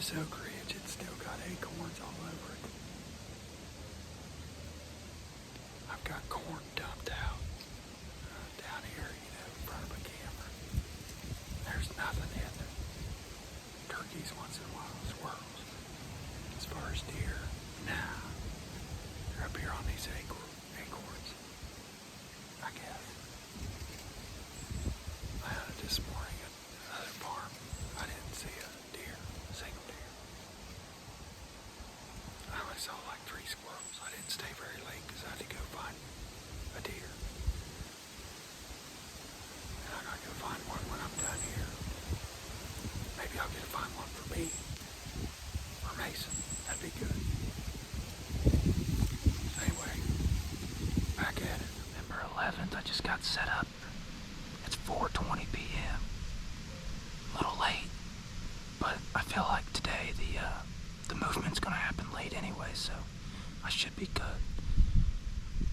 This oak ridge, it's still got acorns all over it. I've got corn dumped out down here, in front of a camera. There's nothing in there. Turkeys once in a while, squirrels. As far as deer, nah. They're up here on these acorns, I guess. I hunted this morning at another farm. I didn't see a deer, a single deer. I only saw like 3 squirrels. I didn't stay very late because I had to go find a deer. And I gotta go find one when I'm done here. Maybe I'll get to find one for me. Or Mason. That'd be good. Anyway, back at it. November 11th, I just got set up. It's 4:20 p.m. A little late, but I feel like today the movement's gonna happen late anyway, so I should be good.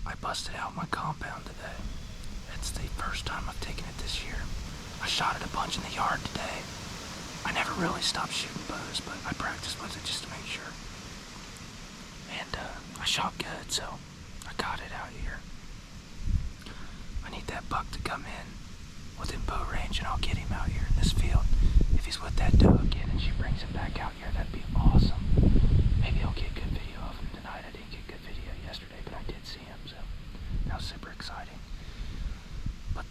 I busted out my compound today. It's the first time I've taken it this year. I shot it a bunch in the yard today. I never really stopped shooting bows, but I practiced with it just to make sure. And I shot good, so I got it out here. I need that buck to come in within bow range, and I'll get him out here in this field. If he's with that doe again and she brings him back out here, that'd be awesome. Maybe I'll get good video of him tonight. I didn't get good video yesterday, but I did see him, so that was super exciting. But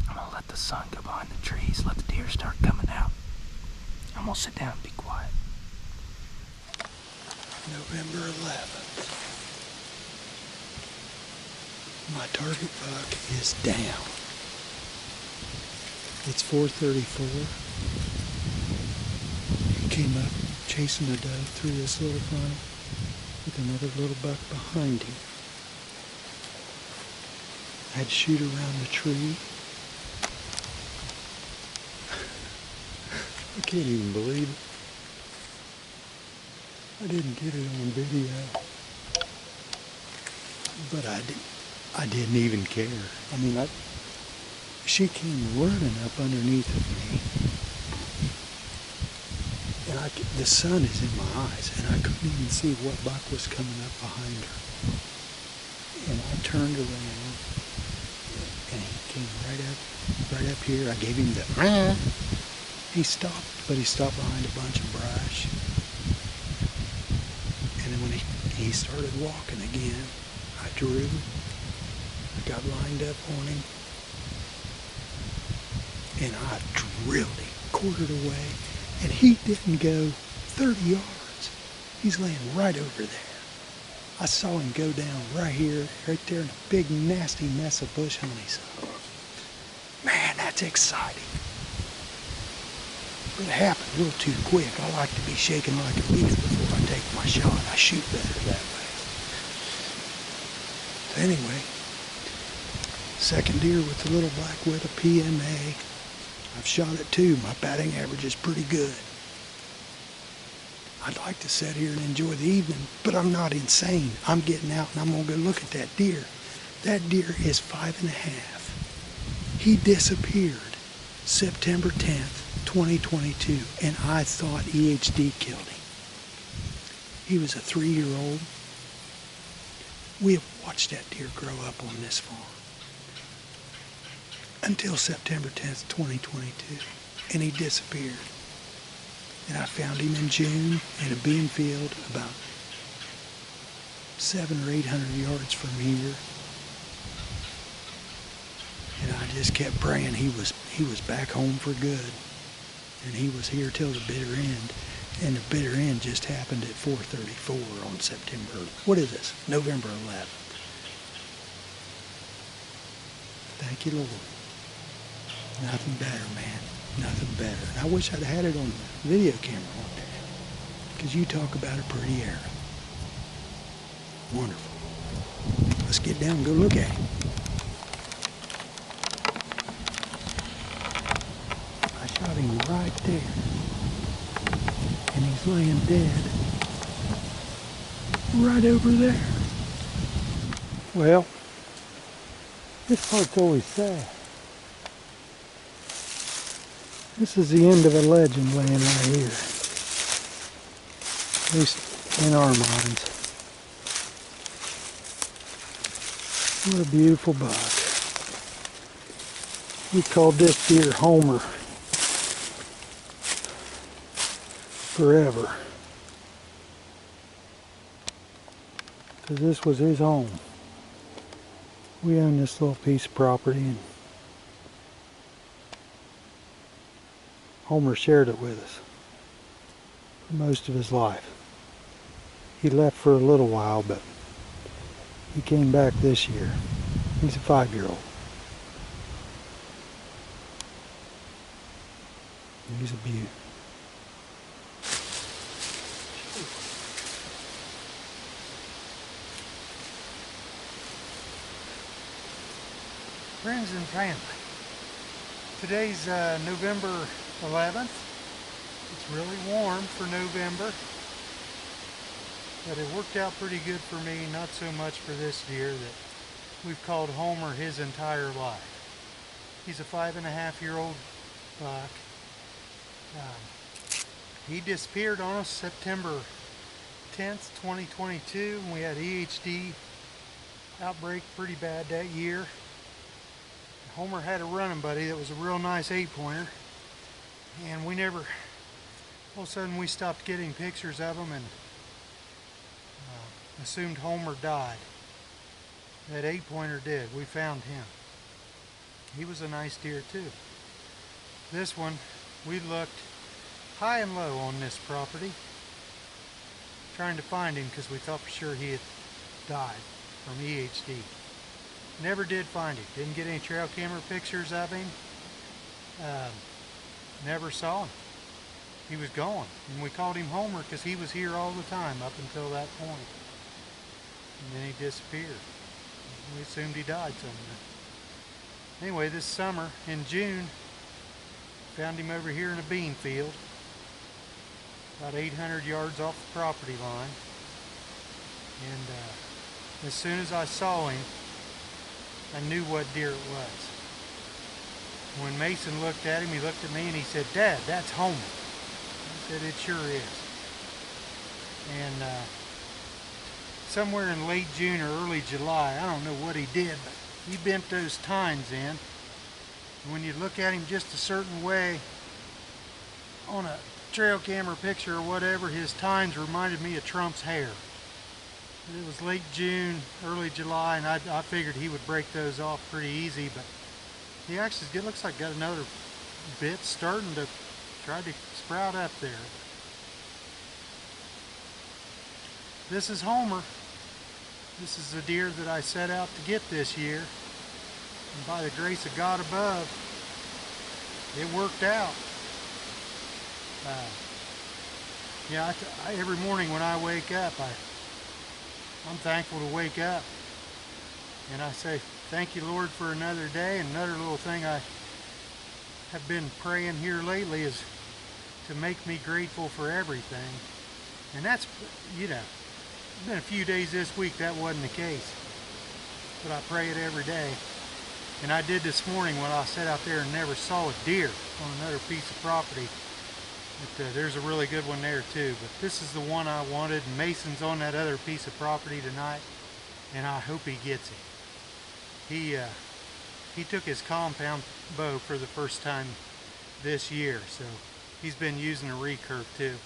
I'm gonna let the sun go behind the trees, let the deer start coming out. I'm gonna sit down and be quiet. November 11th. My target buck is down. It's 4:34. He came up chasing a doe through this little funnel with another little buck behind him. I had to shoot around the tree. I can't even believe it. I didn't get it on video, but I didn't even care. I mean, she came running up underneath of me, and the sun is in my eyes, and I couldn't even see what buck was coming up behind her. And I turned around, and he came right up here. I gave him the He stopped, but he stopped behind a bunch of brush. And then when he started walking again, I drew. I got lined up on him. And I drilled him, quartered away. And he didn't go 30 yards. He's laying right over there. I saw him go down right here, right there in a big nasty mess of bush honeysuckle. Man, that's exciting. It happened a little too quick. I like to be shaking like a leaf before I take my shot. I shoot better that way. So anyway, second deer with the little black with a PMA. I've shot it too. My batting average is pretty good. I'd like to sit here and enjoy the evening, but I'm not insane. I'm getting out and I'm going to go look at that deer. That deer is 5.5. He disappeared September 10th. 2022, and I thought EHD killed him. He was a 3-year-old. We have watched that deer grow up on this farm until September 10th, 2022, and he disappeared. And I found him in June in a bean field about 700 or 800 yards from here. And I just kept praying he was back home for good. And he was here till the bitter end. And the bitter end just happened at 4:34 on September, what is this? November 11th. Thank you, Lord. Nothing better, man. Nothing better. And I wish I'd had it on the video camera one day. Because you talk about a pretty arrow. Wonderful. Let's get down and go look at him. Shot him right there, and he's laying dead right over there. Well, this part's always sad. This is the end of a legend laying right here. At least in our minds. What a beautiful buck. We called this deer Homer forever, because this was his home. We own this little piece of property, and Homer shared it with us for most of his life. He left for a little while, but he came back this year. He's a 5-year-old. He's a beaut. Friends and family, today's November 11th. It's really warm for November, but it worked out pretty good for me, not so much for this deer that we've called Homer his entire life. He's a 5.5-year-old buck. He disappeared on us September 10th, 2022, and we had EHD outbreak pretty bad that year. Homer had a running buddy that was a real nice 8-pointer, and we never, all of a sudden we stopped getting pictures of him and assumed Homer died. That 8-pointer did. We found him. He was a nice deer too. This one, we looked high and low on this property trying to find him because we thought for sure he had died from EHD. Never did find him. Didn't get any trail camera pictures of him. Never saw him. He was gone. And we called him Homer because he was here all the time up until that point. And then he disappeared. We assumed he died somewhere. Anyway, this summer in June, found him over here in a bean field, about 800 yards off the property line. And as soon as I saw him, I knew what deer it was. When Mason looked at him, he looked at me and he said, "Dad, that's Homer." I said, "It sure is." And somewhere in late June or early July, I don't know what he did, but he bent those tines in. And when you look at him just a certain way on a trail camera picture or whatever, his tines reminded me of Trump's hair. It was late June, early July, and I figured he would break those off pretty easy, but he actually, it looks like got another bit starting to try to sprout up there. This is Homer. This is the deer that I set out to get this year, and by the grace of God above, it worked out. Yeah, every morning when I wake up, I'm thankful to wake up, and I say, thank you, Lord, for another day. And another little thing I have been praying here lately is to make me grateful for everything. And that's, you know, it's been a few days this week that wasn't the case, but I pray it every day. And I did this morning when I sat out there and never saw a deer on another piece of property. But, there's a really good one there too, but this is the one I wanted. Mason's on that other piece of property tonight, and I hope he gets it. He took his compound bow for the first time this year, so he's been using a recurve too.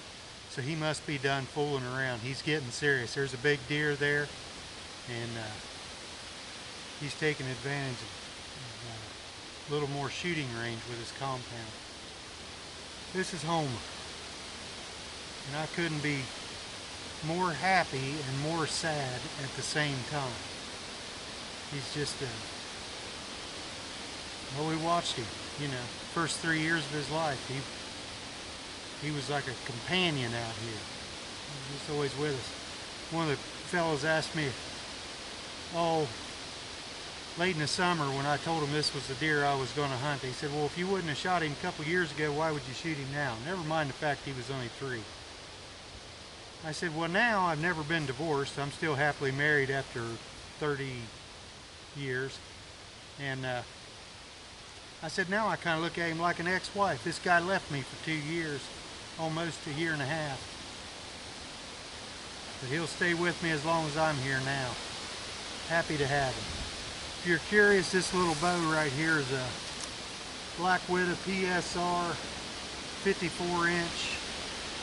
So he must be done fooling around. He's getting serious. There's a big deer there, and he's taking advantage of a little more shooting range with his compound. This is Homer, and I couldn't be more happy and more sad at the same time. He's just well, we watched him, you know, first 3 years of his life. He was like a companion out here. He was always with us. One of the fellows asked me, late in the summer when I told him this was the deer I was going to hunt, he said, well, if you wouldn't have shot him a couple years ago, why would you shoot him now? Never mind the fact he was only 3. I said, well, now I've never been divorced. I'm still happily married after 30 years. And I said, now I kind of look at him like an ex-wife. This guy left me for 2 years, almost a year and a half. but he'll stay with me as long as I'm here now. Happy to have him. If you're curious, this little bow right here is a Black Widow PSR 54 inch,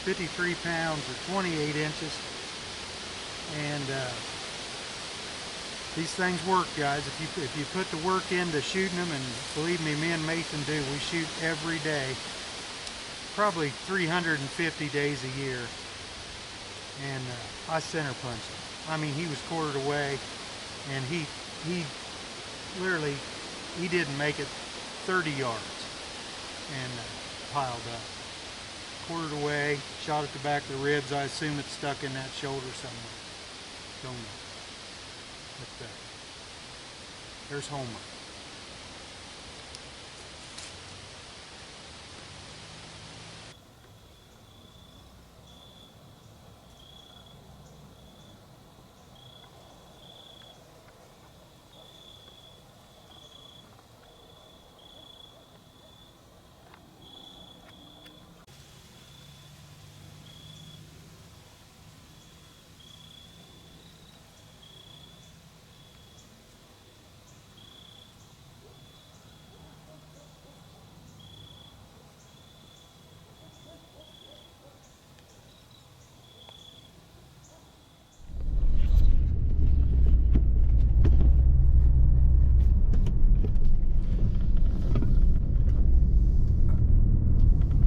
53 pounds or 28 inches. And these things work, guys. If you put the work into shooting them, and believe me and Mason do, we shoot every day, probably 350 days a year. And I center punched him. I mean, he was quartered away, and he literally, he didn't make it 30 yards and piled up. Quartered away, shot at the back of the ribs. I assume it's stuck in that shoulder somewhere. Don't know. But there's Homer.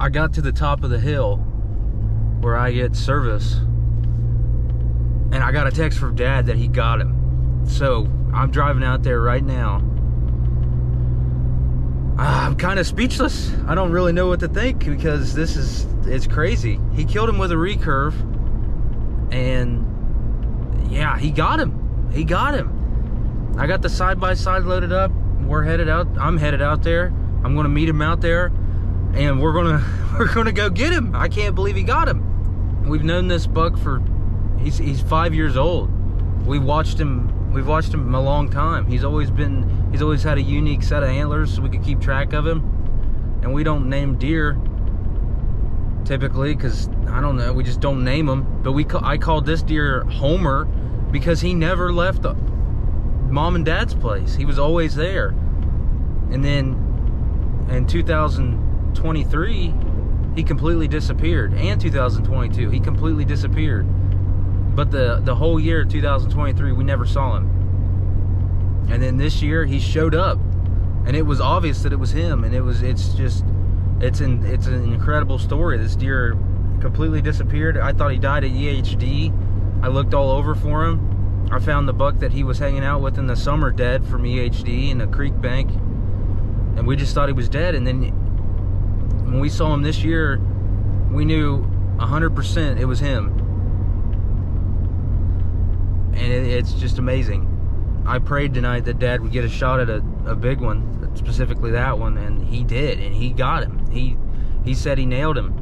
I got to the top of the hill where I get service, and I got a text from Dad that he got him. So I'm driving out there right now. I'm kind of speechless. I don't really know what to think, because it's crazy. He killed him with a recurve, and yeah, he got him. He got him. I got the side-by-side loaded up. We're headed out. I'm headed out there. I'm gonna meet him out there, and we're gonna go get him. I can't believe he got him. We've known this buck for, he's 5 years old. We've watched him a long time. He's always had a unique set of antlers, so we could keep track of him. And we don't name deer typically, because I don't know, we just don't name them. But I called this deer Homer because he never left Mom and Dad's place. He was always there. And then in 2023 he completely disappeared, and 2022 he completely disappeared. But the whole year 2023 we never saw him. And then this year he showed up, and it was obvious that it was him. And it's an incredible story. This deer completely disappeared. I thought he died at EHD. I looked all over for him. I found the buck that he was hanging out with in the summer dead from EHD in a creek bank, and we just thought he was dead. And then when we saw him this year, we knew 100% it was him. And it's just amazing. I prayed tonight that Dad would get a shot at a big one, specifically that one, and he did, and he got him. He said he nailed him,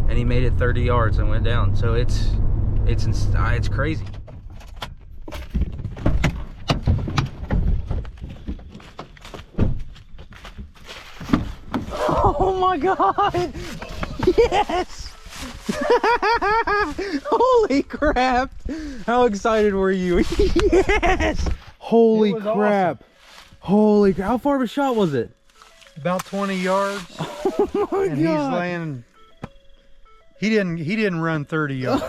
and he made it 30 yards and went down. So it's crazy. Oh my God! Yes! Holy crap! How excited were you? Yes! Holy crap! Awesome. Holy crap! How far of a shot was it? About 20 yards. Oh my God! And he's laying. He didn't run 30 yards.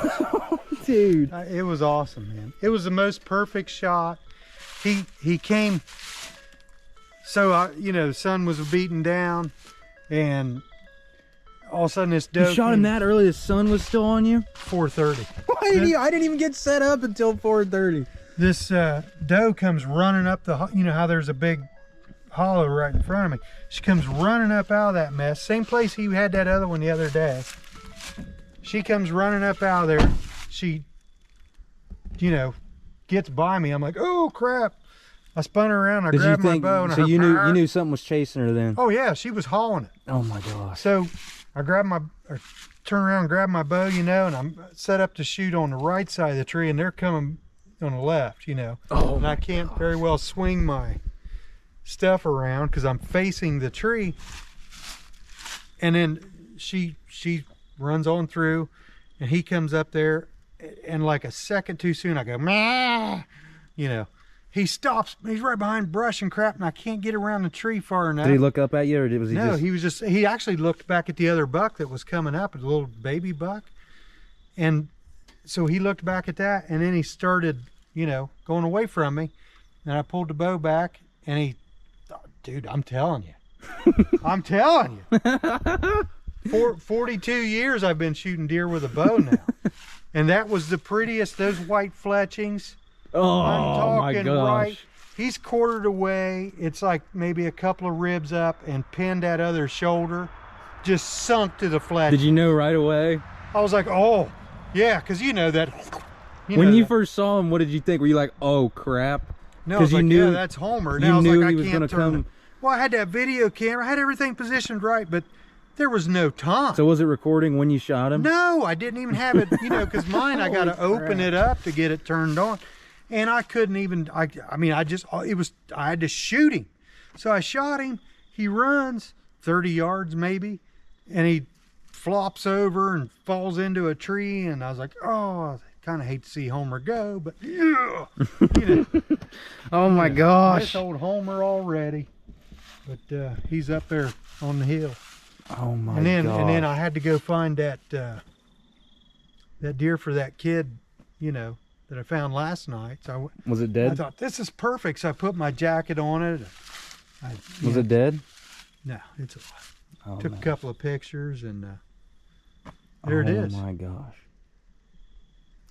Dude, It was awesome, man. It was the most perfect shot. He came. So the sun was beating down, and all of a sudden this doe. you shot him that early? The sun was still on you? 4:30. I didn't even get set up until 4:30. This doe comes running up the. How there's a big hollow right in front of me. She comes running up out of that mess. Same place he had that other one the other day. She comes running up out of there. She, gets by me. I'm like, oh crap! I spun her around. I grabbed my bow, and so you knew something was chasing her then? Oh yeah, she was hauling it. Oh my gosh! So I turn around, and grab my bow, and I'm set up to shoot on the right side of the tree, and they're coming on the left, Oh, and I can't very well swing my stuff around because I'm facing the tree. And then she runs on through, and he comes up there, and like a second too soon, I go, "Meh," you know. He stops. He's right behind brush and crap, and I can't get around the tree far enough. Did he look up at you, or was he No, just... he actually looked back at the other buck that was coming up, a little baby buck. And so he looked back at that, and then he started, you know, going away from me. And I pulled the bow back, and he, dude, I'm telling you. I'm telling you. 42 years I've been shooting deer with a bow now. And that was the prettiest, those white fletchings. Oh, I'm talking my gosh. right. He's quartered away. It's like maybe a couple of ribs up and pinned that other shoulder. Just sunk to the fletching. Did you know right away? I was like, oh, yeah, because you know that. When you first saw him, what did you think? Were you like, oh, crap? No, I was like, yeah, that's Homer. And you I was knew like, he I was can't gonna turn come. it. Well, I had that video camera. I had everything positioned right, but there was no time. So was it recording when you shot him? No, I didn't even have it, you know, because mine, I got to open it up to get it turned on. And I couldn't even, I had to shoot him. So I shot him. He runs 30 yards maybe, and he flops over and falls into a tree. And I was like, oh, I kind of hate to see Homer go, but yeah, you know. Oh my gosh. This old Homer already, but he's up there on the hill. Oh my And then gosh. I had to go find that deer for that kid, you know, that I found last night. So Was it dead? I thought this is perfect. So I put my jacket on it. Was it dead? No, it's alive. Oh, Took man. a couple of pictures, and there it is. Oh my gosh.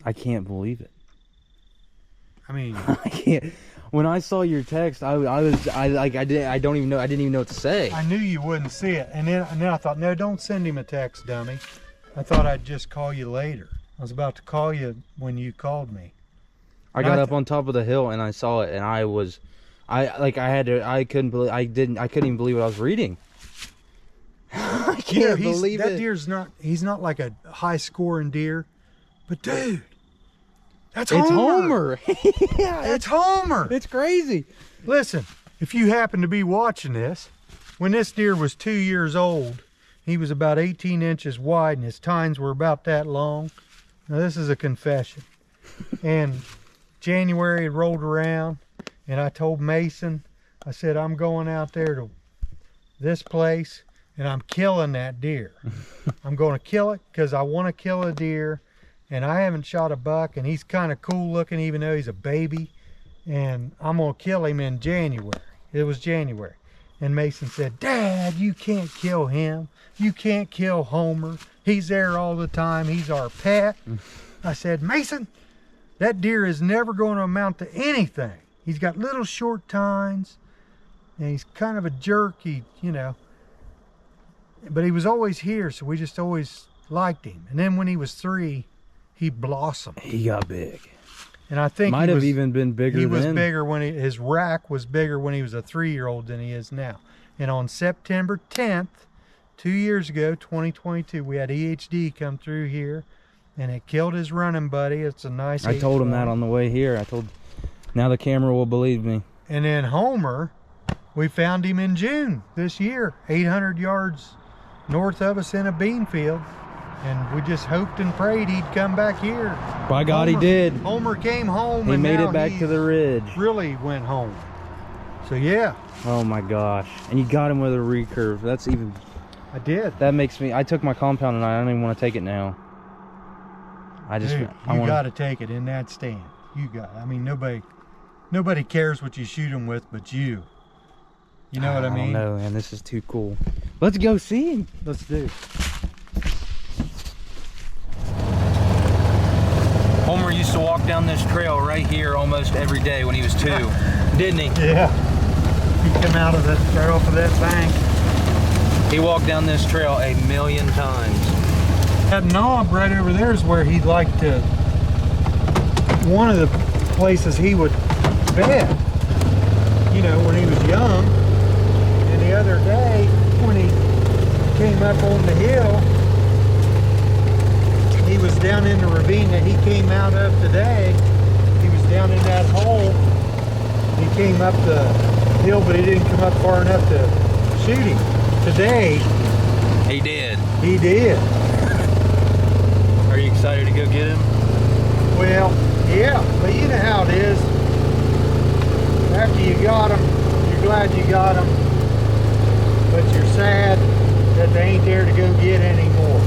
I can't believe it. I mean, I can't. When I saw your text, I didn't even know what to say. I knew you wouldn't see it, and then I thought, no, don't send him a text, dummy. I thought I'd just call you later. I was about to call you when you called me. I got up on top of the hill and I saw it, and I couldn't even believe what I was reading. I can't believe that it. deer's he's not like a high scoring deer, but dude, that's It's Homer. Homer. Yeah, That's Homer. it's crazy. Listen, if you happen to be watching this, when this deer was 2 years old, he was about 18 inches wide and his tines were about that long. Now this is a confession. And January had rolled around and I told Mason, I said, I'm going out there to this place and I'm killing that deer. I'm going to kill it because I want to kill a deer, and I haven't shot a buck, and he's kind of cool looking even though he's a baby, and I'm going to kill him in January. It was January. And Mason said, Dad, you can't kill him. You can't kill Homer. He's there all the time. He's our pet. I said, Mason, that deer is never going to amount to anything. He's got little short tines, and he's kind of a jerk. You know, but he was always here, so we just always liked him. And then when he was 3, he blossomed. He got big. And I think Might have even been bigger. He was bigger when his rack was bigger when he was a 3-year-old than he is now. And on September 10th, 2 years ago, 2022, we had EHD come through here, and it killed his running buddy. It's a nice. I told him that on the way here. Now the camera will believe me. And then Homer, we found him in June this year, 800 yards north of us in a bean field. And we just hoped and prayed he'd come back here. By God, he did. Homer came home. He and made now it back to the ridge. Really went home. So yeah. Oh my gosh. And you got him with a recurve. That's even... I did. That makes me... I took my compound and I don't even want to take it now. Dude, you got to take it in that stand. You got. I mean, nobody cares what you shoot them with, but you. You know what I mean? I don't know, man. This is too cool. Let's go see him. Let's do. Homer used to walk down this trail right here almost every day when he was 2, didn't he? Yeah. He came out of the trail off of that bank. He walked down this trail 1,000,000 times. That knob right over there is where he'd like to, one of the places he would bed, you know, when he was young. And the other day, when he came up on the hill, he was down in the ravine that he came out of today. He was down in that hole. He came up the hill, but he didn't come up far enough to shoot him. Today, He did. he did. Are you excited to go get him? Well, yeah, but you know how it is. After you got them, you're glad you got them, but you're sad that they ain't there to go get anymore.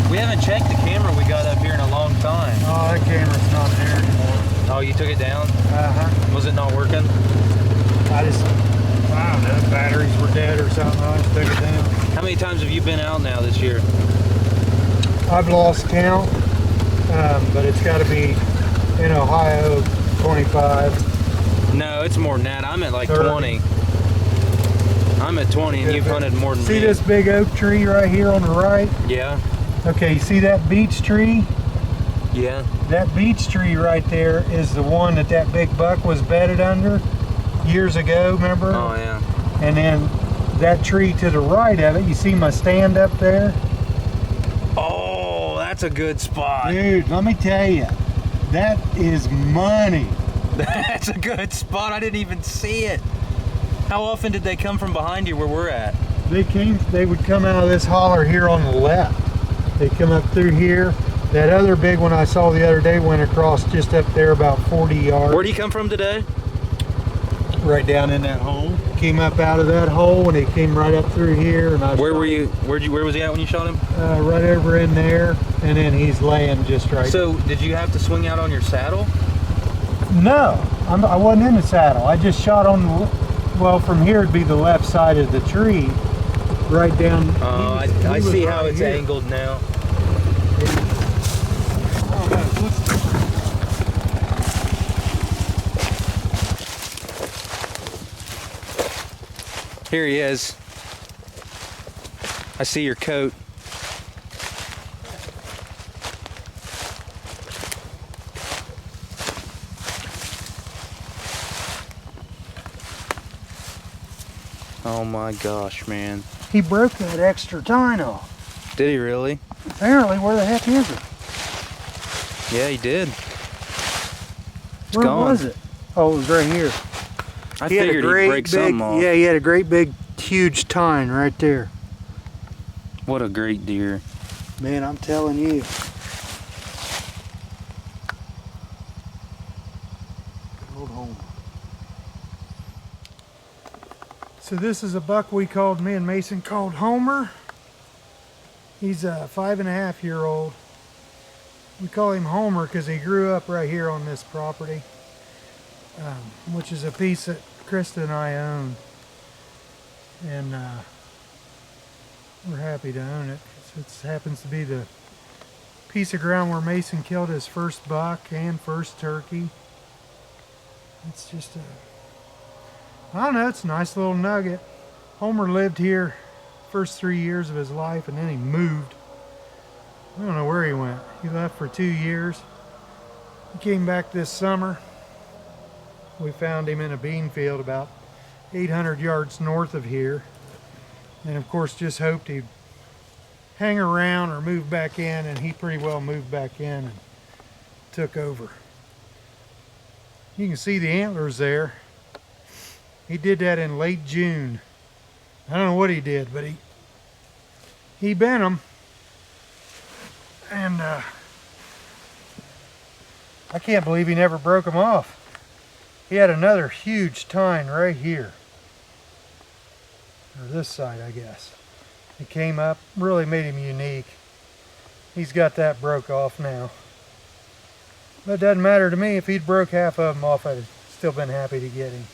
We haven't checked the camera we got up here in a long time. Oh, that camera's not there anymore. Oh, you took it down? Uh-huh. Was it not working? I don't know, batteries were dead or something. I just took it down. How many times have you been out now this year? I've lost count, but it's got to be in Ohio 25. No, it's more than that. I'm at like 30. 20. I'm at 20 and you've hunted more than me. See this big oak tree right here on the right? Yeah. Okay, you see that beech tree? Yeah. That beech tree right there is the one that big buck was bedded under years ago, remember? Oh, yeah. And then that tree to the right of it, you see my stand up there? Oh, that's a good spot. Dude, let me tell you, that is money. That's a good spot. I didn't even see it. How often did they come from behind you where we're at? They would come out of this holler here on the left. They come up through here. That other big one I saw the other day went across just up there about 40 yards. Where'd he come from today? Right down in that hole. Came up out of that hole and he came right up through here. And Where were you? Where was he at when you shot him? Right over in there, and then he's laying just right. So, did you have to swing out on your saddle? No, I wasn't in the saddle. I just shot on the, well, from here it'd be the left side of the tree, right down. Oh, I see how it's angled now. Here he is. I see your coat. Oh my gosh, man. He broke that extra tine off. Did he really? Apparently, where the heck is it? Yeah, he did. Where gone. was it? Oh, it was right here. I figured he'd break something off. Yeah, he had a great big, huge tine right there. What a great deer. Man, I'm telling you. Hold on. So this is a buck me and Mason called Homer. He's a 5.5-year-old. We call him Homer because he grew up right here on this property, which is a piece that Krista and I own. And we're happy to own it. It happens to be the piece of ground where Mason killed his first buck and first turkey. It's just I don't know, it's a nice little nugget. Homer lived here first 3 years of his life and then he moved. I don't know where he went. He left for 2 years. He came back this summer. We found him in a bean field about 800 yards north of here. And of course just hoped he'd hang around or move back in, and he pretty well moved back in and took over. You can see the antlers there. He did that in late June. I don't know what he did, but he bent them. And I can't believe he never broke them off. He had another huge tine right here. Or this side, I guess. It came up, really made him unique. He's got that broke off now. But it doesn't matter to me. If he'd broke half of them off, I'd have still been happy to get him.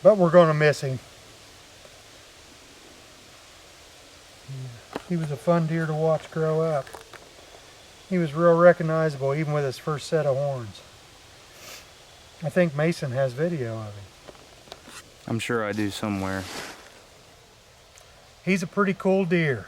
But we're going to miss him. He was a fun deer to watch grow up. He was real recognizable even with his first set of horns. I think Mason has video of him. I'm sure I do somewhere. He's a pretty cool deer.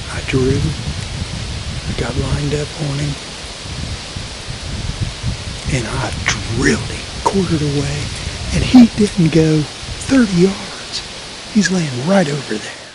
Hi, Drew. I got lined up on him, and I drilled him, quartered away, and he didn't go 30 yards. He's laying right over there.